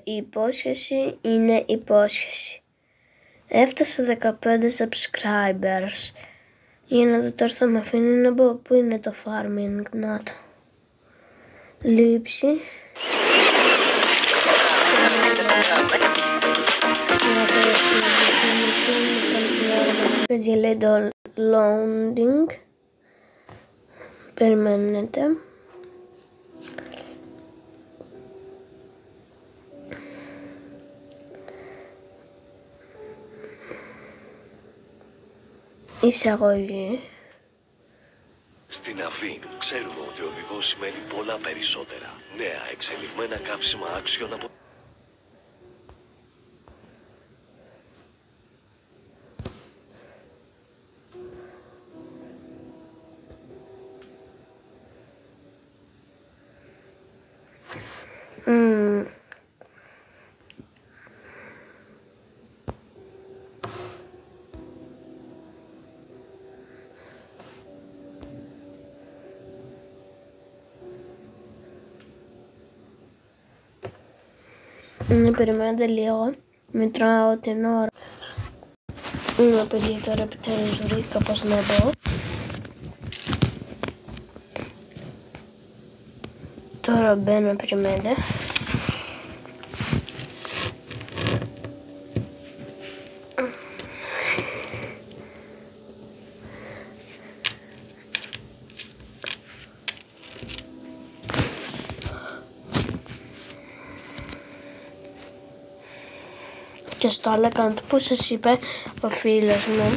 η υπόσχεση είναι υπόσχεση. Έφτασα 15 subscribers. Για να δω τώρα θα με αφήνει να μπω. Πού είναι το farming, να το. Λήψη. Παιδιά λέει το loading. Περιμένετε. Εισαγωγή. Στην Αβίν ξέρουμε ότι ο οδηγός σημαίνει πολλά περισσότερα. Νέα εξελιγμένα καύσιμα άξιον από... Περιμένετε λίγο. Μετράω την ώρα. Παιδιά, τώρα επιτέλους βρήκα πώς να μπω. Τώρα μπαίνω, περιμένετε. Και στο άλλο account που σας είπε ο φίλος μου,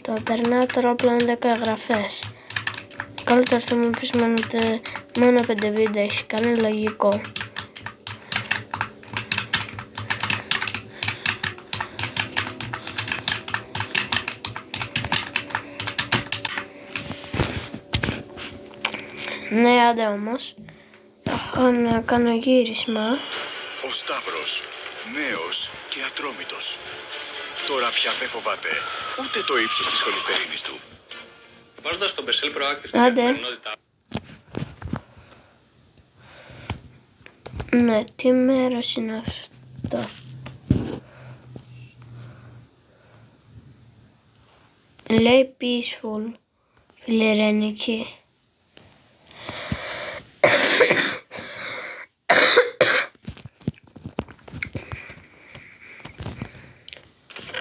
το περνάω τώρα απλά 10 εγγραφές. Καλύτερα θα μου πεις μόνο 5 βίντεο έχει κάνει, λογικό. Ναι, άντε όμως. Έχω να κάνω γύρισμα. Ο Σταύρος, νέος και ατρόμητος. Τώρα πια δεν φοβάται ούτε το ύψος της χολυστερίνης του. Βάζοντας τον Percel Proactive στην καθημερινότητά. Ναι, τι μέρος είναι αυτό. Λέει peaceful, φιλερενική.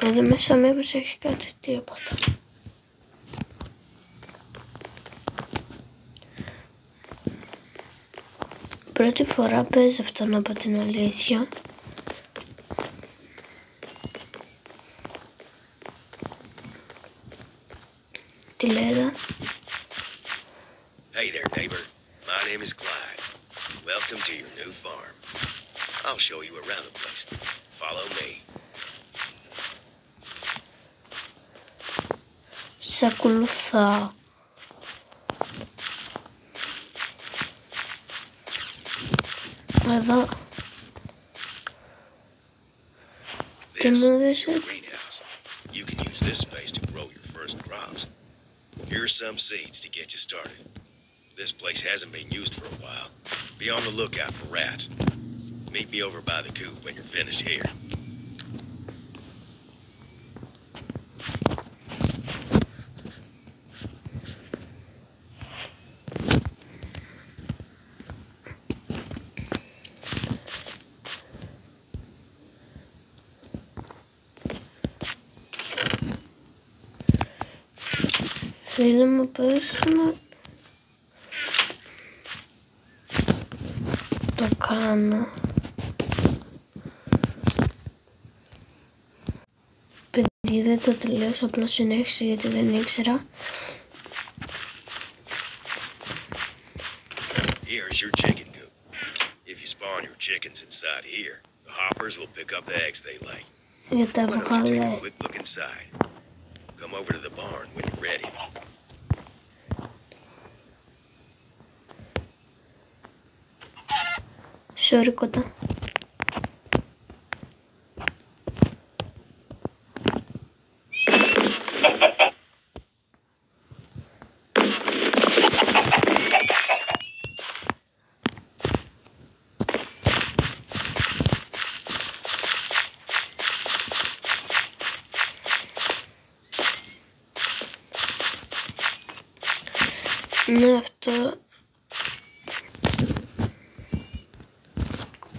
Εδώ μέσα μήπως έχει κάτι τίποτα. Πρώτη φορά παίζει αυτό, να πω την αλήθεια. Τι λέει εδώ? Hey there, neighbor. My name is Clyde. Welcome to your new farm. I'll show you around the place. Follow me. Σ' ακολουθάω. Εδώ. Τι μου έδωσε? You can use this space to grow your first crops. Here are some seeds to get you started. This place hasn't been used for a while. Be on the lookout for rats. Meet me over by the coop when you're finished here. Φίλοι μου, πες να το κάνω. Παιδιά, δεν το τελείωσα, απλά συνέχισα γιατί δεν ήξερα. Here's your chicken coop. If you spawn your chickens inside here, the hoppers will pick up the eggs they lay. Για τα Why don't you take a βγάλε. quick look inside? Come over to the barn when you're ready. Sorry, κότα.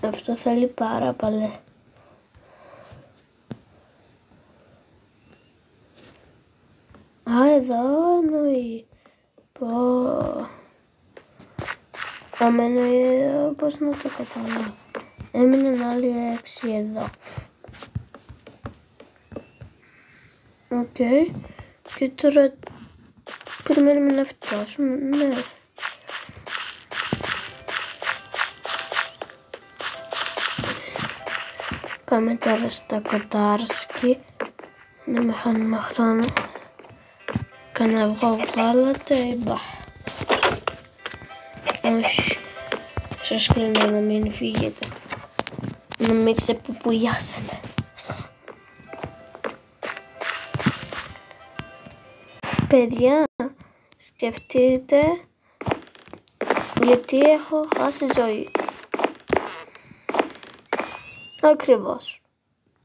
Αυτό θέλει πάρα πολύ. Εδώ εννοεί. Αμένα πώς να το καταλάβω. Έμειναν άλλοι 6 εδώ. Οκ. Και τώρα περιμένουμε να φτάσουμε. Ναι. Πάμε τώρα στα Κοτάρσκι. Να με χάνουμε χρόνο. Κάνα αυγό βγάλατε. Μπα. Όχι. Σας κλείνω να μην φύγετε. Να μην ξεπουπουλιάσετε. Παιδιά, σκεφτείτε γιατί έχω χάσει ζωή. Ακριβώς.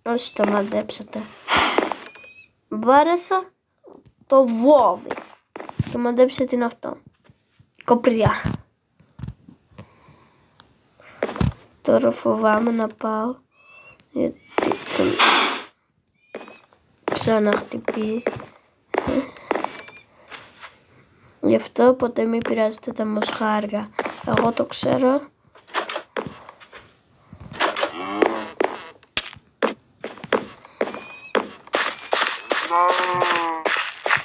Όσοι το μαντέψατε. Βάρεσα το βόδι. Και μαντέψτε τι είναι αυτό. Κοπριά. Τώρα φοβάμαι να πάω. Γιατί ξαναχτυπεί. Γι' αυτό ποτέ μην πειράζετε τα μοσχάρια. Εγώ το ξέρω.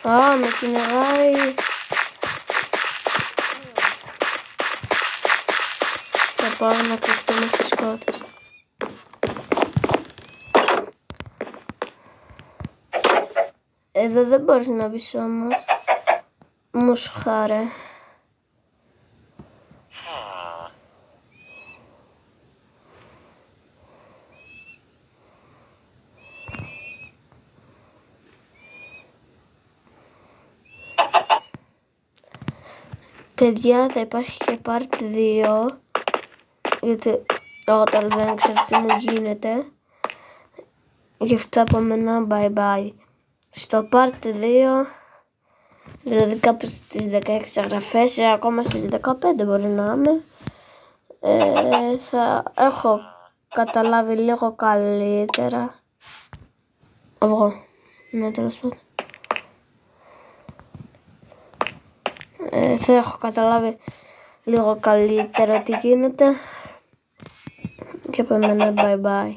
Α, με κυνηγάει. Θα πάω να κρυφτούμε στις κότες. Εδώ δεν μπορείς να μπεις όμως. Μοσχάρε. Παιδιά, θα υπάρχει και part 2. Γιατί όταν δεν ξέρω τι μου γίνεται. Γι' αυτό από μένα bye bye. Στο part 2, δηλαδή κάπου στις 16 εγγραφές, ακόμα στις 15 μπορεί να είμαι, θα έχω καταλάβει λίγο καλύτερα. Εγώ, ναι, τέλος πάντων. Θα έχω καταλάβει λίγο καλύτερα τι γίνεται. Και από μένα bye bye.